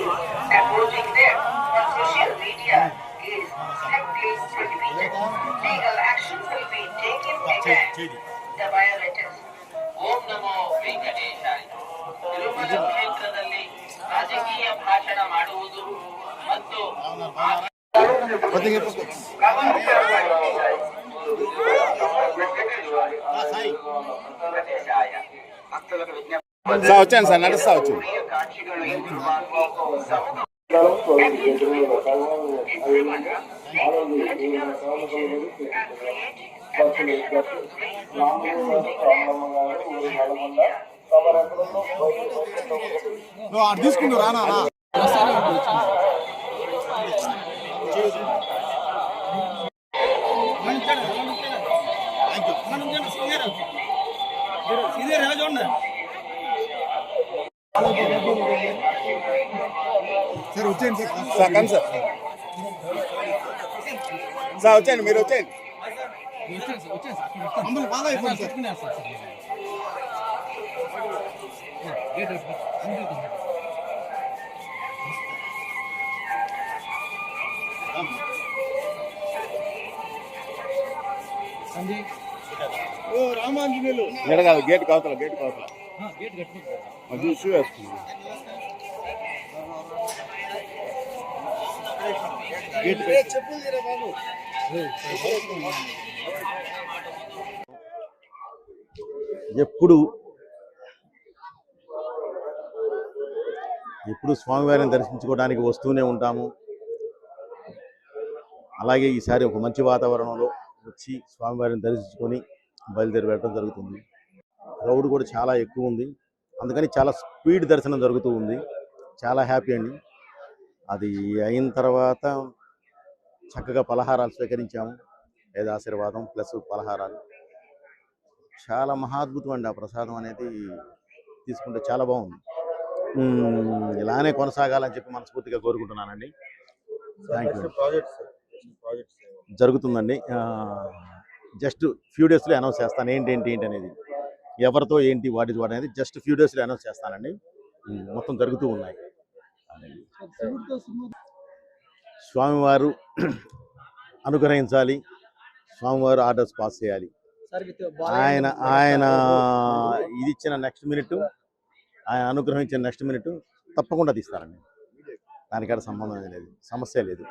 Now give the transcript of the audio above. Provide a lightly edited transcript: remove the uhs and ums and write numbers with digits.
while approaching them on social media is strictly prohibited. Legal action will be taken against the violators. ಓಂ ನಮೋ ವೆಂಕಟೇಶಾಯ. ತಿರುಮಲ ಕ್ಷೇತ್ರದಲ್ಲಿ ರಾಜಕೀಯ ಭಾಷಣ ಮಾಡುವುದು ಮತ್ತು వచ్చాను సార్ నడుస్తా వచ్చు నువ్వు అటు తీసుకుంటూ రానా సార్ వచ్చేయండి సార్ కానీ సార్ సార్ వచ్చేయండి మీరు వచ్చేయండి మమ్మల్ని బాగా అయిపోయింది సార్ ఓ రామాంజనేయులు కాదు గేట్ కావతల అది షూ వేస్తుంది ఎప్పుడు స్వామివారిని దర్శించుకోవడానికి వస్తూనే ఉంటాము. అలాగే ఈసారి ఒక మంచి వాతావరణంలో వచ్చి స్వామివారిని దర్శించుకొని బయలుదేరి వెళ్ళడం జరుగుతుంది. క్రౌడ్ కూడా చాలా ఎక్కువ ఉంది, అందుకని చాలా స్పీడ్ దర్శనం జరుగుతూ ఉంది. చాలా హ్యాపీ అండి. అది అయిన తర్వాత చక్కగా పలహారాలు స్వీకరించాము. వేదాశీర్వాదం ప్లస్ పలహారాలు చాలా మహాద్భుతం అండి. ఆ ప్రసాదం అనేది తీసుకుంటే చాలా బాగుంది. ఇలానే కొనసాగాలని చెప్పి మనస్ఫూర్తిగా కోరుకుంటున్నానండి. Thank you. జరుగుతుందండి. జస్ట్ ఫ్యూ డేస్లో అనౌన్స్ చేస్తాను ఏంటి అనేది, ఎవరితో ఏంటి వాట్ ఇస్ వాట్ అనేది జస్ట్ ఫ్యూ డేస్లో అనౌన్స్ చేస్తానండి. మొత్తం జరుగుతూ ఉన్నాయి. స్వామివారు అనుగ్రహించాలి, స్వామివారు ఆర్డర్స్ పాస్ చేయాలి. ఆయన ఇది ఇచ్చిన నెక్స్ట్ మినిట్, ఆయన అనుగ్రహించిన నెక్స్ట్ మినిట్ తప్పకుండా తీస్తారండి. దానికాడ సంబంధం లేదు, సమస్య లేదు.